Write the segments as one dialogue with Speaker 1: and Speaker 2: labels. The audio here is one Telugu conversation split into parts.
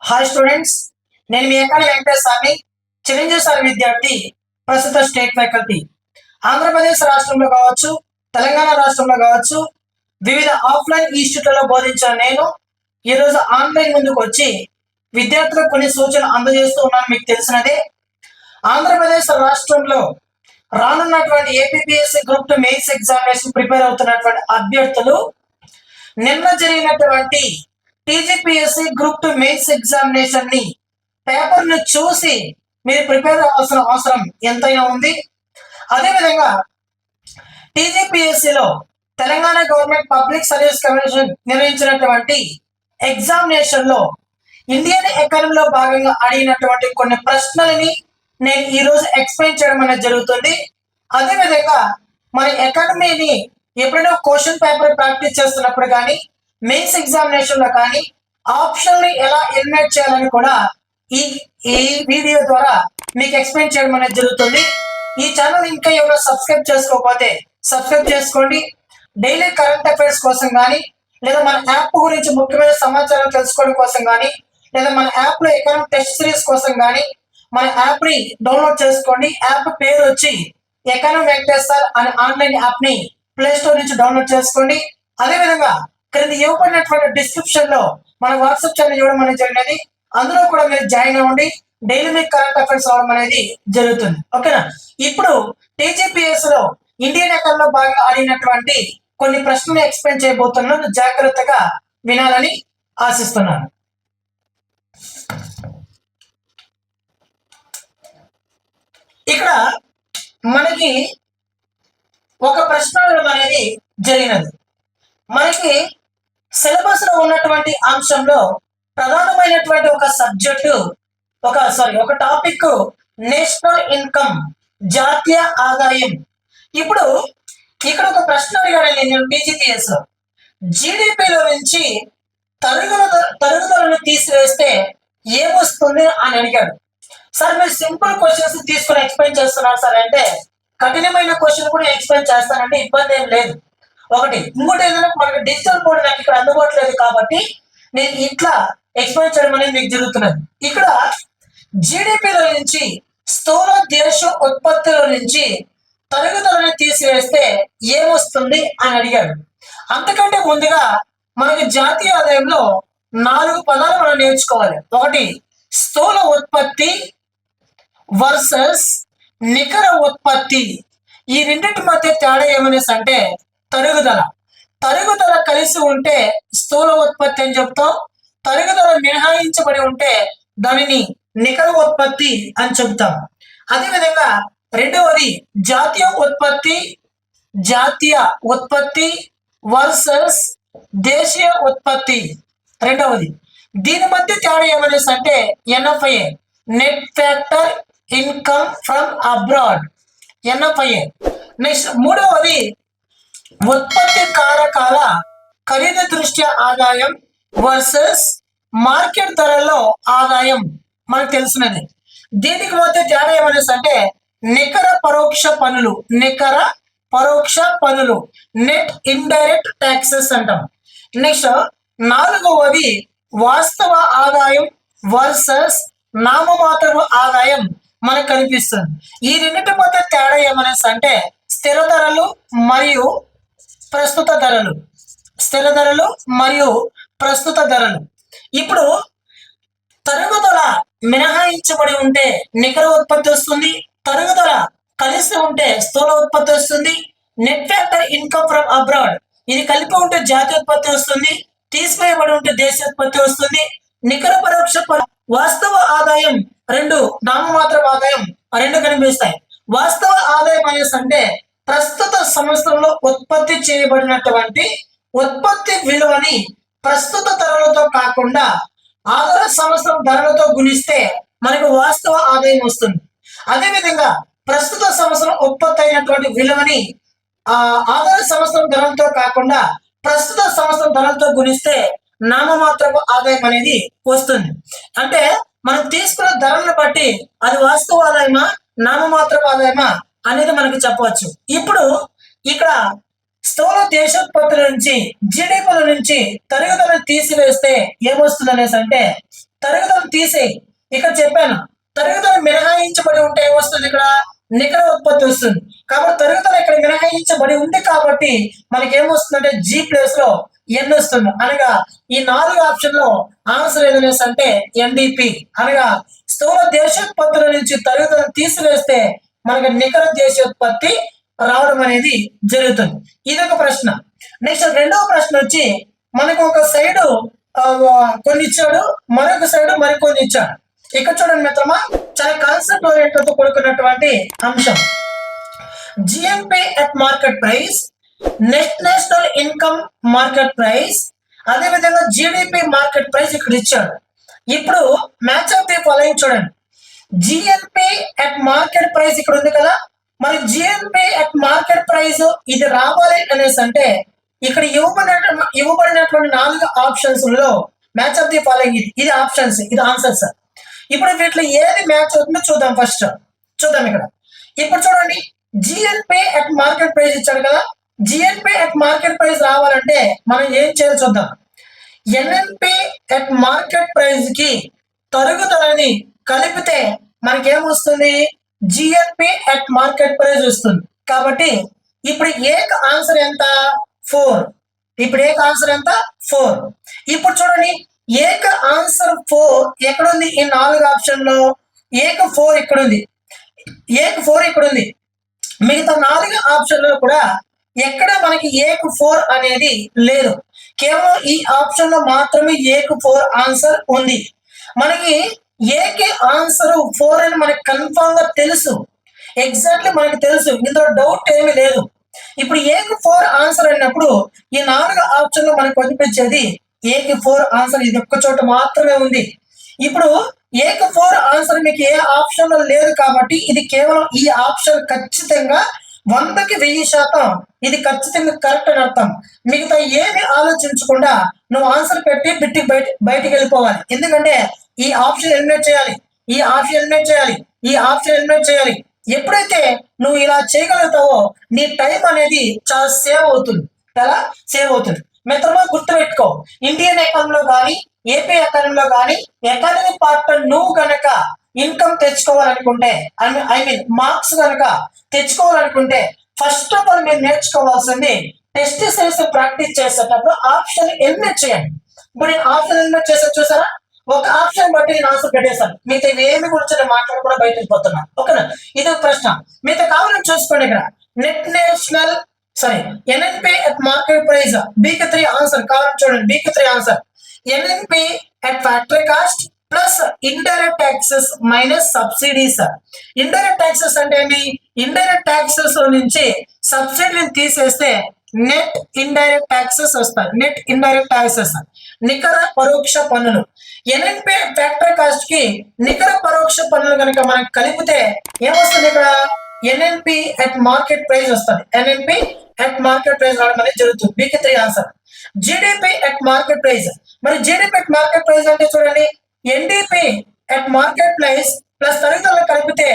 Speaker 1: హాయ్ స్టూడెంట్స్, నేను మీ ఎక్కడ వెంకటేశ్వర్ని, చిరంజీవి సార్ విద్యార్థి, ప్రస్తుత స్టేట్ ఫ్యాకల్టీ. ఆంధ్రప్రదేశ్ రాష్ట్రంలో కావచ్చు, తెలంగాణ రాష్ట్రంలో కావచ్చు, వివిధ ఆఫ్లైన్ ఇన్స్టిట్యూట్లలో బోధించిన నేను ఈరోజు ఆన్లైన్ ముందుకు వచ్చి విద్యార్థులకు కొన్ని సూచనలు అందజేస్తూ ఉన్నాను. మీకు తెలిసినదే, ఆంధ్రప్రదేశ్ రాష్ట్రంలో రానున్నటువంటి APPSC group 2 mains examination prepare అవుతున్నటువంటి అభ్యర్థులు నిన్న జరిగినటువంటి టీజీపీఎస్సీ గ్రూప్ 2 మెయిన్స్ ఎగ్జామినేషన్ ని పేపర్ ని చూసి మీరు ప్రిపేర్ అవ్వాల్సిన అవసరం ఎంతైనా ఉంది. అదేవిధంగా టీజీపీఎస్సీలో Telangana government public service commission నిర్వహించినటువంటి ఎగ్జామినేషన్ లో ఇండియన్ ఎకానమీలో భాగంగా అడిగినటువంటి కొన్ని ప్రశ్నలని నేను ఈ రోజు ఎక్స్ప్లెయిన్ చేయడం అనేది జరుగుతుంది. అదేవిధంగా మన ఎకానమీని ఎప్పుడైనా క్వశ్చన్ పేపర్ ప్రాక్టీస్ చేస్తున్నప్పుడు కానీ, మెయిన్స్ ఎగ్జామినేషన్ లో కానీ ఆప్షన్ ని ఎలా ఎలిమినేట్ చేయాలని కూడా ఈ ఈ వీడియో ద్వారా మీకు ఎక్స్ప్లెయిన్ చేయడం అనేది జరుగుతుంది. ఈ ఛానల్ ఇంకా ఎవరైనా సబ్స్క్రైబ్ చేసుకోకపోతే సబ్స్క్రైబ్ చేసుకోండి. డైలీ కరెంట్ అఫైర్స్ కోసం కానీ, లేదా మన యాప్ గురించి ముఖ్యమైన సమాచారం తెలుసుకోవడం కోసం కానీ, లేదా మన యాప్ లో ఎకనామిక్ టెస్ట్ సిరీస్ కోసం కానీ మన యాప్ ని డౌన్లోడ్ చేసుకోండి. యాప్ పేరు వచ్చి ఎకనామిక్ వెంకటేశ్వర్ అనే ఆన్లైన్ యాప్ ని ప్లే స్టోర్ నుంచి డౌన్లోడ్ చేసుకోండి. అదేవిధంగా క్రింద ఇవ్వబడినటువంటి డిస్క్రిప్షన్ లో మన వాట్సాప్ ఛానల్ ఇవ్వడం అనేది జరిగినది. అందులో కూడా మీరు జాయిన్ అవ్వండి. డైలీ మీకు కరెంట్ అఫైర్స్ అవడం అనేది జరుగుతుంది. ఓకేనా? ఇప్పుడు టీజీపీఎస్ లో ఇండియన్ ఎకానమీలో బాగా అడిగినటువంటి కొన్ని ప్రశ్నలు ఎక్స్ప్లెయిన్ చేయబోతున్నాను. జాగ్రత్తగా వినాలని ఆశిస్తున్నాను. ఇక్కడ మనకి ఒక ప్రశ్న అనేది జరిగినది. మనకి సిలబస్ లో ఉన్నటువంటి అంశంలో ప్రధానమైనటువంటి ఒక సబ్జెక్టు ఒక టాపిక్ నేషనల్ ఇన్కమ్, జాతీయ ఆదాయం. ఇప్పుడు ఇక్కడ ఒక ప్రశ్న అడిగాను నేను టీజీపీఎస్ లో. జీడిపిలో నుంచి తరుగుదలను తీసివేస్తే ఏమొస్తుంది అని అడిగాడు. సార్ మీరు సింపుల్ క్వశ్చన్స్ తీసుకుని ఎక్స్ప్లెయిన్ చేస్తున్నారు సార్ అంటే, కఠినమైన క్వశ్చన్ కూడా ఎక్స్ప్లెయిన్ చేస్తానంటే ఇబ్బంది ఏం లేదు. ఒకటి. ఇంకోటి ఏదైనా మనకి డిజిటల్ బోర్డు నాకు ఇక్కడ అందుబాటులేదు కాబట్టి నేను ఇట్లా ఎక్స్ప్లెయిన్ చేయడం అనేది మీకు జరుగుతున్నది. ఇక్కడ జీడిపిలో నుంచి స్థూల దేశ ఉత్పత్తిలో నుంచి తరుగుదలని తీసివేస్తే ఏమొస్తుంది అని అడిగాడు. అంతకంటే ముందుగా మనకి జాతీయ ఆదాయంలో 4 పదాలు మనం నేర్చుకోవాలి. ఒకటి స్థూల ఉత్పత్తి వర్సెస్ నికర ఉత్పత్తి. ఈ రెండింటి మధ్య తేడా ఏమనేసి అంటే తరుగుదల కలిసి ఉంటే స్థూల ఉత్పత్తి అని చెప్తాం. తరుగుదల మినహాయించబడి ఉంటే దానిని నికర ఉత్పత్తి అని చెప్తాం. అదేవిధంగా రెండవది జాతీయ ఉత్పత్తి వర్సెస్ దేశీయ ఉత్పత్తి రెండవది. దీని మధ్య తేడా ఏమనేసి అంటే NFIA, net factor income from abroad, NFIA. Next మూడవది ఉత్పత్తి కారకాల ఖరీదు దృష్ట్యా ఆదాయం వర్సెస్ మార్కెట్ ధరల్లో ఆదాయం మనకు తెలిసినది. దీనికి మధ్య తేడా ఏమనేసి అంటే నికర పరోక్ష పన్నులు, నెట్ ఇండైరెక్ట్ ట్యాక్సెస్ అంటాం. నెక్స్ట్ నాలుగవది వాస్తవ ఆదాయం వర్సెస్ నామమాత్రపు ఆదాయం మనకు కనిపిస్తుంది. ఈ రెండింటి మధ్య తేడా ఏమనేసి అంటే స్థిర ధరలు మరియు ప్రస్తుత ధరలు. ఇప్పుడు తరుగుదల మినహాయించబడి ఉంటే నికర ఉత్పత్తి వస్తుంది, తరుగుదల కలిసి ఉంటే స్థూల ఉత్పత్తి వస్తుంది. Net factor income from abroad, ఇది కలిపి ఉంటే జాతీయ ఉత్పత్తి వస్తుంది, తీసివేయబడి ఉంటే దేశీయ ఉత్పత్తి వస్తుంది. నికర పరోక్ష వాస్తవ ఆదాయం రెండు, నామమాత్ర ఆదాయం రెండు కనిపిస్తాయి. వాస్తవ ఆదాయం అనేసి అంటే ప్రస్తుత సంవత్సరంలో ఉత్పత్తి చేయబడినటువంటి ఉత్పత్తి విలువని ప్రస్తుత ధరలతో కాకుండా ఆధార సంవత్సరం ధరలతో గుణిస్తే మనకు వాస్తవ ఆదాయం వస్తుంది. అదేవిధంగా ప్రస్తుత సంవత్సరం ఉత్పత్తి అయినటువంటి విలువని ఆధార సంవత్సరం ధరలతో కాకుండా ప్రస్తుత సంవత్సరం ధరలతో గుణిస్తే నామమాత్రపు ఆదాయం అనేది వస్తుంది. అంటే మనం తీసుకున్న ధరలను బట్టి అది వాస్తవ ఆదాయమా నామమాత్రపు ఆదాయమా అనేది మనకు చెప్పవచ్చు. ఇప్పుడు ఇక్కడ స్థూల దేశోత్పత్తుల నుంచి జీడిపిల నుంచి తరుగుదలను తీసివేస్తే ఏమొస్తుంది అనేసి అంటే తరుగుదల తీసేయి. ఇక్కడ చెప్పాను తరుగుదల మినహాయించబడి ఉంటే ఏమొస్తుంది, ఇక్కడ నికర ఉత్పత్తి వస్తుంది. కాబట్టి తరుగుదల ఇక్కడ మినహాయించబడి ఉంది కాబట్టి మనకి ఏమొస్తుందంటే జీ ప్లేస్ లో ఎన్ వస్తుంది. అనగా ఈ 4 ఆప్షన్ లో ఆన్సర్ ఏదనేసి అంటే ఎన్డిపి. అనగా స్థూల దేశోత్పత్తుల నుంచి తరుగుదలను తీసివేస్తే మనకి నికర దేశోత్పత్తి రావడం అనేది జరుగుతుంది. ఇదొక ప్రశ్న. నెక్స్ట్ రెండవ ప్రశ్న వచ్చి మనకు ఒక సైడు కొన్ని ఇచ్చాడు, మరొక సైడు మరికొన్ని ఇచ్చాడు. ఇక్కడ చూడండి మిత్రమా, చాలా కాన్సెప్ట్ ఓరియంటెడ్ తో కూడుకున్నటువంటి అంశం. GMP at market price, net national income market price, అదే విధంగా జిడిపి మార్కెట్ ప్రైస్ ఇక్కడ ఇచ్చాడు. ఇప్పుడు మ్యాచ్ ఆఫ్ ది ఫాలోయింగ్ చూడండి. జిఎన్పి అట్ మార్కెట్ ప్రైస్ ఇక్కడ ఉంది కదా, మరి జిఎన్పి అట్ మార్కెట్ ప్రైస్ ఇది రావాలి అనేసి అంటే ఇక్కడ ఇవ్వబడినటువంటి 4 ఆప్షన్స్ లో మ్యాచ్ ఆఫ్ ది ఫాలోయింగ్ ఇది ఆప్షన్స్, ఇది ఆన్సర్స్. ఇప్పుడు వీటిలో ఏది మ్యాచ్ అవుతుందో చూద్దాం. ఫస్ట్ చూద్దాం ఇక్కడ. ఇప్పుడు చూడండి, జిఎన్పి అట్ మార్కెట్ ప్రైస్ ఇచ్చాడు కదా, జిఎన్పి అట్ మార్కెట్ ప్రైస్ రావాలంటే మనం ఏం చేయాలి చూద్దాం. ఎన్ఎన్పి అట్ మార్కెట్ ప్రైస్ కి తరుగుదలని కలిపితే మనకి ఏమొస్తుంది, జిఎన్పి అట్ మార్కెట్ ప్రైస్ వస్తుంది. కాబట్టి ఇప్పుడు ఏక ఆన్సర్ ఎంత, 4. ఇప్పుడు ఏక ఆన్సర్ ఎంత, 4. ఇప్పుడు చూడండి, ఏక ఆన్సర్ 4 ఎక్కడుంది, ఈ 4 ఆప్షన్ లో ఏక 4 ఇక్కడ ఉంది, ఏక 4 ఇక్కడ ఉంది. మిగతా 4 ఆప్షన్ లో కూడా ఎక్కడ మనకి ఏక 4 అనేది లేదు. కేవలం ఈ ఆప్షన్ లో మాత్రమే ఏక 4 ఆన్సర్ ఉంది. మనకి ఏకే ఆన్సర్ 4 అని మనకి కన్ఫామ్ గా తెలుసు, ఎగ్జాక్ట్లీ మనకి తెలుసు, ఇందులో డౌట్ ఏమీ లేదు. ఇప్పుడు ఏక 4 ఆన్సర్ అన్నప్పుడు ఈ 4 ఆప్షన్ లో మనకు కనిపించేది ఏక 4 ఆన్సర్ ఇది ఒక్క చోట మాత్రమే ఉంది. ఇప్పుడు ఏక 4 ఆన్సర్ మీకు ఏ ఆప్షన్ లో లేదు కాబట్టి ఇది కేవలం ఈ ఆప్షన్ ఖచ్చితంగా 100కి 1000% ఇది ఖచ్చితంగా కరెక్ట్ అని అర్థం. మిగతా ఏమి ఆలోచించకుండా నువ్వు ఆన్సర్ పెట్టి బయటికి వెళ్ళిపోవాలి. ఎందుకంటే ఈ ఆప్షన్ ఎలిమినేట్ చేయాలి, ఈ ఆప్షన్ ఎలిమినేట్ చేయాలి, ఈ ఆప్షన్ ఎలిమినేట్ చేయాలి. ఎప్పుడైతే నువ్వు ఇలా చేయగలుగుతావో నీ టైం అనేది చాలా సేవ్ అవుతుంది, చాలా సేవ్ అవుతుంది. మిత్రమా గుర్తుపెట్టుకో, ఇండియన్ ఎకానమీలో కానీ ఏపీ ఎకానమీలో కానీ ఎకానమీ పార్ట్ నువ్వు గనక ఇన్కమ్ తెచ్చుకోవాలనుకుంటే, ఐ మీన్ మార్క్స్ కనుక తెచ్చుకోవాలనుకుంటే ఫస్ట్ ఆఫ్ ఆల్ మీరు నేర్చుకోవాల్సింది టెస్ట్ సిరీస్ ప్రాక్టీస్ చేసేటప్పుడు ఆప్షన్ ఎలిమినేట్ చేయండి. ఇప్పుడు నేను ఆప్షన్ ఎలిమినేట్ చేసా చూసారా, ఒక ఆప్షన్ బట్టి నేను ఆన్సర్ పెట్టేశాను. మిగతా ఏమి గురించి నేను మాట్లాడకుండా బయటకు పోతున్నాను. ఓకేనా, ఇది ఒక ప్రశ్న. మిగతా కావాలని చూసుకోండి. ఇక్కడ net national NNP at market price బీకి 3 ఆన్సర్ కావాలని చూడండి. బీకి 3 ఆన్సర్ NNP at factory cost plus indirect taxes minus subsidies. Indirect taxes అంటే ఏమి, ఇండైరెక్ట్ ట్యాక్సెస్ నుంచి సబ్సిడీని తీసేస్తే నెట్ ఇండైరెక్ట్ ట్యాక్సెస్ వస్తాయి. నెట్ ఇండైరెక్ట్ ట్యాక్సెస్ నికర పరోక్ష పన్నులు. ఎన్ఎన్పి ఫ్యాక్టరీ కాస్ట్ కి నికర పరోక్ష పన్నులు కనుక మనం కలిపితే ఏమొస్తుంది, ఇక్కడ ఎన్ఎన్పి అట్ మార్కెట్ ప్రైస్ వస్తుంది. ఎన్ఎన్పి అట్ మార్కెట్ ప్రైస్ రావడం అనేది జరుగుతుంది. బీకి 3 answer. GDP at market price, మరి జిడిపి అట్ మార్కెట్ ప్రైస్ అంటే చూడండి, NDP at market price plus తరుగుదల కలిపితే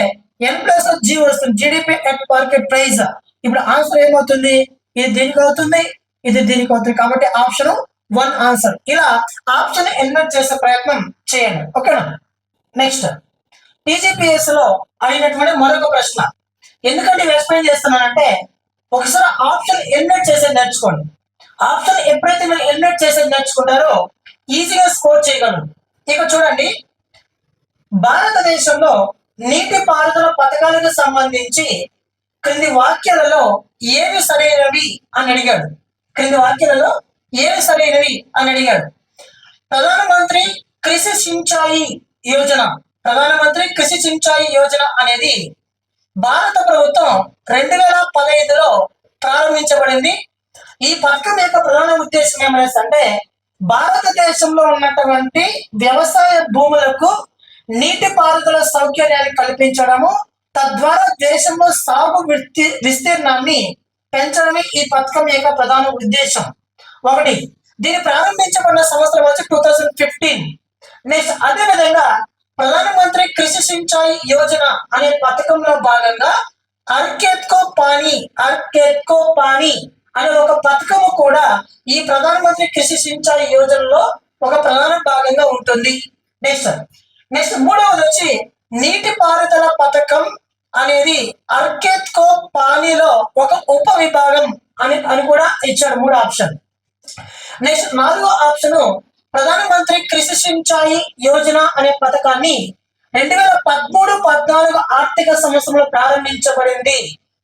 Speaker 1: ఎన్ ప్లస్ జీ వస్తుంది. GDP at market price. ఇప్పుడు ఆన్సర్ ఏమవుతుంది, ఇది దీనికి అవుతుంది, ఇది దీనికి అవుతుంది. కాబట్టి ఆప్షన్ 1 ఆన్సర్. ఇలా ఆప్షన్ ఎలిమినేట్ చేసే ప్రయత్నం చేయండి. ఓకేనా. నెక్స్ట్ టీజీపీఎస్ లో అయినటువంటి మరొక ప్రశ్న. ఎందుకంటే ఎక్స్ప్లెయిన్ చేస్తున్నానంటే ఒకసారి ఆప్షన్ ఎలిమినేట్ చేసేది నేర్చుకోండి. ఆప్షన్ ఎప్పుడైతే మీరు ఎలిమినేట్ చేసేది నేర్చుకుంటారో ఈజీగా స్కోర్ చేయగలరు. ఇక చూడండి, భారతదేశంలో నీటి పారుదల పథకాలకు సంబంధించి క్రింది వాక్యాలలో ఏవి సరైనవి అని అడిగాడు. క్రింది వాక్యాలలో ఏవి సరైనవి అని అడిగాడు. ప్రధానమంత్రి కృషి సించాయి యోజన, ప్రధానమంత్రి కృషి సించాయి యోజన అనేది భారత ప్రభుత్వం 2015లో ప్రారంభించబడింది. ఈ పథకం యొక్క ప్రధాన ఉద్దేశం ఏమైనా అంటే భారతదేశంలో ఉన్నటువంటి వ్యవసాయ భూములకు నీటిపారుదల సౌకర్యాన్ని కల్పించడము, తద్వారా దేశంలో సాగు విస్తీర్ణాన్ని పెంచడమే ఈ పథకం యొక్క ప్రధాన ఉద్దేశం. ఒకటి, దీన్ని ప్రారంభించబడిన సంవత్సరం వచ్చి 2015. నెక్స్ట్ అదే విధంగా ప్రధానమంత్రి కృషి సించాయి యోజన అనే పథకంలో భాగంగా అర్కేత్కో పానీ అనే ఒక పథకము కూడా ఈ ప్రధానమంత్రి కృషి సించాయి యోజనలో ఒక ప్రధాన భాగంగా ఉంటుంది. నెక్స్ట్ నెక్స్ట్ మూడవది వచ్చి నీటిపారుదల పథకం అనేది అర్కేత్కో పానీలో ఒక ఉప విభాగం అని కూడా ఇచ్చాడు. మూడో ఆప్షన్. నెక్స్ట్ నాలుగో ఆప్షన్ ప్రధానమంత్రి కృషి సించాయి యోజన అనే పథకాన్ని 2013-14 ఆర్థిక సంవత్సరంలో ప్రారంభించబడింది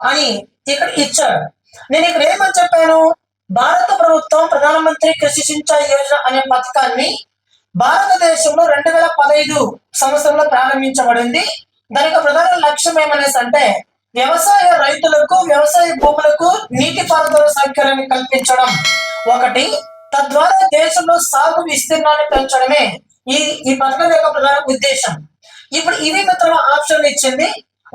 Speaker 1: అని ఇక్కడ ఇచ్చాడు. నేను ఇక్కడ ఏమని చెప్పాను, భారత ప్రభుత్వం ప్రధానమంత్రి కృషి సించాయి యోజన అనే పథకాన్ని భారతదేశంలో 2015 సంవత్సరంలో ప్రారంభించబడింది. దానికి ప్రధాన లక్ష్యం ఏమనేసి అంటే వ్యవసాయ రైతులకు వ్యవసాయ భూములకు నీటిపారుదల సౌకర్యాన్ని కల్పించడం ఒకటి, తద్వారా దేశంలో సాగు విస్తీర్ణాన్ని పెంచడమే ఈ పథకం యొక్క ప్రధాన ఉద్దేశం. ఇప్పుడు ఇవి మాత్రం ఆప్షన్ ఇచ్చింది.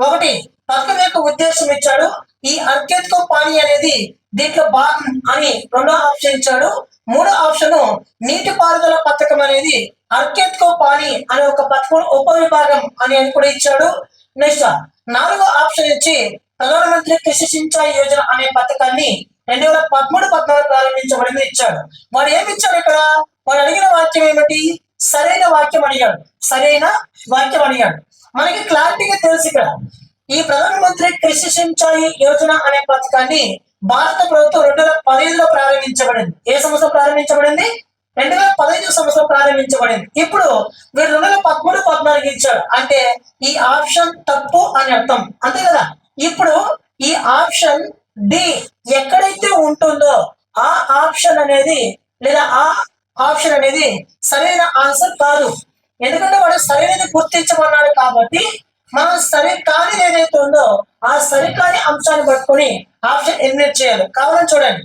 Speaker 1: ఒకటి పథకం యొక్క ఉద్దేశం ఇచ్చాడు, ఈ అర్కేత్కో పానీ అనేది దీంట్లో భాగం అని రెండో ఆప్షన్ ఇచ్చాడు. మూడో ఆప్షన్ నీటిపారుదల పథకం అనేది అర్కేత్కో పానీ అనే ఒక పథకం ఉప విభాగం అని కూడా ఇచ్చాడు. నెక్స్ట్ నాలుగో ఆప్షన్ ఇచ్చి ప్రధానమంత్రి కృషి సించాయి యోజన అనే పథకాన్ని 2013-14 ప్రారంభించబడింది ఇచ్చాడు. వాడు ఏమి ఇచ్చాడు ఇక్కడ, వాడు అడిగిన వాక్యం ఏమిటి, సరైన వాక్యం అడిగాడు. సరైన వాక్యం అడిగాడు. మనకి క్లారిటీగా తెలుసు ఇక్కడ ఈ ప్రధానమంత్రి కృషి సించాయి యోజన అనే పథకాన్ని భారత ప్రభుత్వం 2015లో ప్రారంభించబడింది. ఏ సంవత్సరం ప్రారంభించబడింది? 2015 సంవత్సరం ప్రారంభించబడింది. ఇప్పుడు వీడు 2013-14 ఇచ్చాడు అంటే ఈ ఆప్షన్ తప్పు అని అర్థం, అంతే కదా. ఇప్పుడు ఈ ఆప్షన్ డి ఎక్కడైతే ఉంటుందో ఆ ఆప్షన్ అనేది లేదా ఆ ఆప్షన్ అనేది సరైన ఆన్సర్ కాదు. ఎందుకంటే వాడు సరైనది గుర్తించమన్నాడు కాబట్టి మనం సరి కాని ఏదైతే ఉందో ఆ సరికాని అంశాన్ని పట్టుకొని ఆప్షన్ ఎలిమినేట్ చేయాలి. కావాలని చూడండి,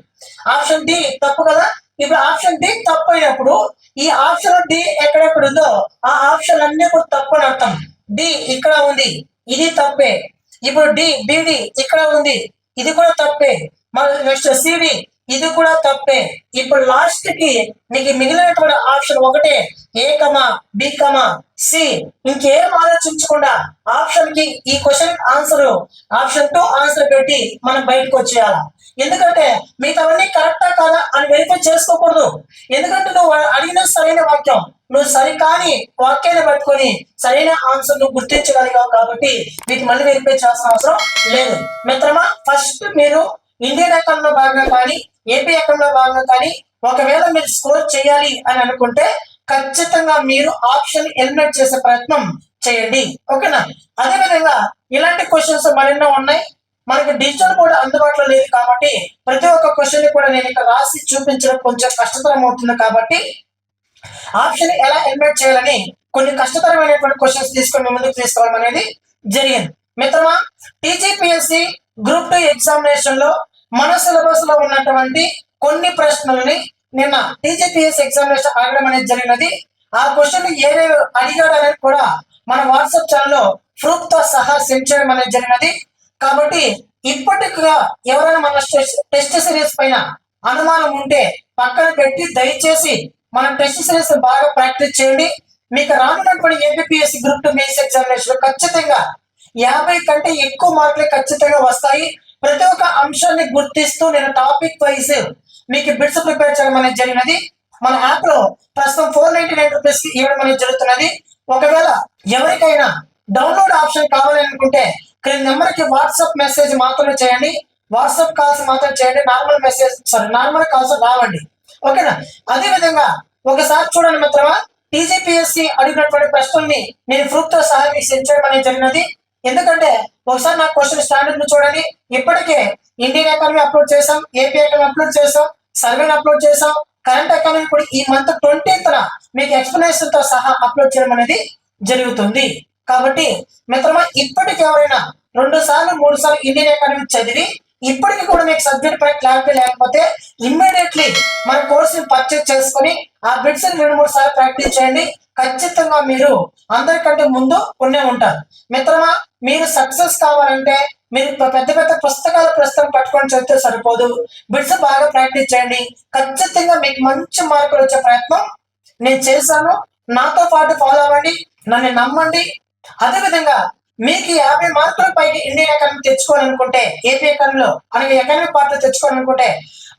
Speaker 1: ఆప్షన్ డి తప్పు కదా. ఇప్పుడు ఆప్షన్ డి తప్పు అయినప్పుడు ఈ ఆప్షన్ డి ఎక్కడెక్కడ ఉందో ఆ ఆప్షన్ అన్ని కూడా తప్పు అని అర్థం. డి ఇక్కడ ఉంది, ఇది తప్పే. ఇప్పుడు బిడి ఇక్కడ ఉంది, ఇది కూడా తప్పే. మరి నెక్స్ట్ సిడి ఇది కూడా తప్పే. ఇప్పుడు లాస్ట్ కి నీకు మిగిలినటువంటి ఆప్షన్ ఒకటే, ఏ కమా బి కమా సి. ఇంకేం ఆలోచించకుండా ఆప్షన్ కి ఈ క్వశ్చన్ ఆన్సర్ ఆప్షన్ 2 ఆన్సర్ పెట్టి మనం బయటకు వచ్చేయాలి. ఎందుకంటే మిగతావన్నీ కరెక్టా కాదా అని వెరిఫై చేసుకోకూడదు. ఎందుకంటే నువ్వు అడిగిన సరైన వాక్యం నువ్వు సరికాని వాక్యాన్ని పట్టుకొని సరైన ఆన్సర్ నువ్వు గుర్తించగలిగావు కాబట్టి వీటి మళ్ళీ వెరిఫై చేయాల్సిన అవసరం లేదు. మిత్రమా, ఫస్ట్ మీరు ఇండియన్ అకౌంట్లో భాగంగా కానీ ఏపీ అకౌంట్లో భాగంగా కానీ ఒకవేళ మీరు స్కోర్ చేయాలి అని అనుకుంటే ఖచ్చితంగా మీరు ఆప్షన్ ఎలిమినేట్ చేసే ప్రయత్నం చేయండి, ఓకేనా. అదేవిధంగా ఇలాంటి క్వశ్చన్స్ మరెన్నో ఉన్నాయి. మనకి డిజిటల్ బోర్డు అందుబాటులో లేదు కాబట్టి ప్రతి ఒక్క క్వశ్చన్ కూడా నేను ఇక్కడ రాసి చూపించడం కొంచెం కష్టతరం అవుతుంది కాబట్టి ఆప్షన్ ఎలా ఎలిమినేట్ చేయాలని కొన్ని కష్టతరమైనటువంటి క్వశ్చన్స్ తీసుకొని ముందుకు తీసుకోవడం అనేది జరిగింది. మిత్రమా, టీజీపీఎస్సీ గ్రూప్ 2 ఎగ్జామినేషన్ లో మన సిలబస్ లో ఉన్నటువంటి కొన్ని ప్రశ్నలని నిన్న టీజీపీఎస్సీ ఎగ్జామినేషన్ అడగడం అనేది జరిగినది. ఆ క్వశ్చన్ ఏవేవి అడిగాడు అనేది కూడా మన వాట్సాప్ ఛానల్లో ప్రూఫ్ తో సహా సెండ్ చేయడం అనేది జరిగినది. కాబట్టి ఇప్పటిగా ఎవరైనా మన టెస్ట్ సిరీస్ పైన అనుమానం ఉంటే పక్కన పెట్టి దయచేసి మనం టెస్ట్ సిరీస్ బాగా ప్రాక్టీస్ చేయండి. మీకు రానున్నటువంటి ఏపీఎస్సీ గ్రూప్ 2 మెయిన్స్ ఎగ్జామినేషన్ ఖచ్చితంగా 50 కంటే ఎక్కువ మార్కులు ఖచ్చితంగా వస్తాయి. ప్రతి ఒక్క అంశాన్ని గుర్తిస్తూ నేను టాపిక్ వైజ్ మీకు బిట్స్ ప్రిపేర్ చేయడం అనేది జరిగినది. మన యాప్ లో ప్రస్తుతం 499 రూపీస్ కి ఇవ్వడం అనేది జరుగుతున్నది. ఒకవేళ ఎవరికైనా డౌన్లోడ్ ఆప్షన్ కావాలి అనుకుంటే క్రింద నెంబర్ కి వాట్సాప్ మెసేజ్ మాత్రమే చేయండి, వాట్సాప్ కాల్స్ మాత్రం చేయండి. నార్మల్ కాల్స్ రావండి, ఓకేనా. అదే విధంగా ఒకసారి చూడండి మిత్రమా, టీజీపీఎస్సీ అడిగినటువంటి ప్రశ్నల్ని నేను ప్రూఫ్ తో సహా మీకు సెండ్ చేయడం అనేది జరిగినది. ఎందుకంటే ఒకసారి నా క్వశ్చన్ స్టాండర్డ్ ను చూడండి. ఇప్పటికే ఇండియన్ ఎకానమీ అప్లోడ్ చేసాం, ఏపీ ఎకానమీ అప్లోడ్ చేసాం, సర్వేని అప్లోడ్ చేసాం, కరెంట్ ఎకానమీ కూడా ఈ మంత్ 20th మీకు ఎక్స్ప్లెనేషన్ తో సహా అప్లోడ్ చేయడం అనేది జరుగుతుంది. కాబట్టి మిత్రమా, ఇప్పటికి ఎవరైనా 2 సార్లు 3 సార్లు ఇండియన్ ఎకానమీ చదివి ఇప్పటికి కూడా మీకు సబ్జెక్ట్ పై క్లారిటీ లేకపోతే ఇమ్మీడియట్లీ మన కోర్సుని పర్చేజ్ చేసుకుని ఆ బిట్స్ 2-3 సార్లు ప్రాక్టీస్ చేయండి. ఖచ్చితంగా మీరు అందరికంటే ముందు ఉండే ఉంటారు. మిత్రమా, మీరు సక్సెస్ కావాలంటే మీరు పెద్ద పెద్ద పుస్తకాలు ప్రస్తుతం పట్టుకొని చదివితే సరిపోదు. బిట్స్ బాగా ప్రాక్టీస్ చేయండి. ఖచ్చితంగా మీకు మంచి మార్కులు వచ్చే ప్రయత్నం నేను చేశాను. నాతో పాటు ఫాలో అవ్వండి, నన్ను నమ్మండి. అదేవిధంగా మీకు 50 మార్కుల పైకి ఇండియన్ ఎకానమీ తెచ్చుకోవాలనుకుంటే, ఏపీ ఎకానమీలో అలాగే ఎకానమీ పార్టీలో తెచ్చుకోవాలనుకుంటే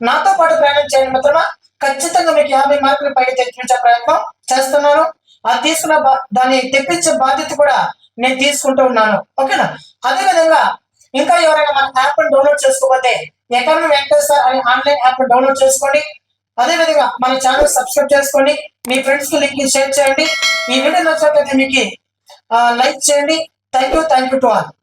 Speaker 1: నాతో పాటు ప్రయాణం చేయండి మిత్రమా. ఖచ్చితంగా మీకు 50 మార్కుల పైకి తెచ్చుకునే ప్రయత్నం చేస్తున్నాను. ఆ తీసుకున్న దాన్ని తెప్పించే బాధ్యత కూడా నేను తీసుకుంటూ ఉన్నాను. ఓకేనా? అదే విధంగా ఇంకా ఎవరైనా మన యాప్ డౌన్లోడ్ చేసుకోకపోతే ఎకనమీ వెంకటేష్ సార్ అనే ఆన్లైన్ యాప్ డౌన్లోడ్ చేసుకోండి. అదే విధంగా మన ఛానల్ సబ్స్క్రైబ్ చేసుకోండి. మీ ఫ్రెండ్స్ కి లింక్ షేర్ చేయండి. ఈ వీడియో నచ్చినట్లయితే మీకు లైక్ చేయండి. Thank you to all.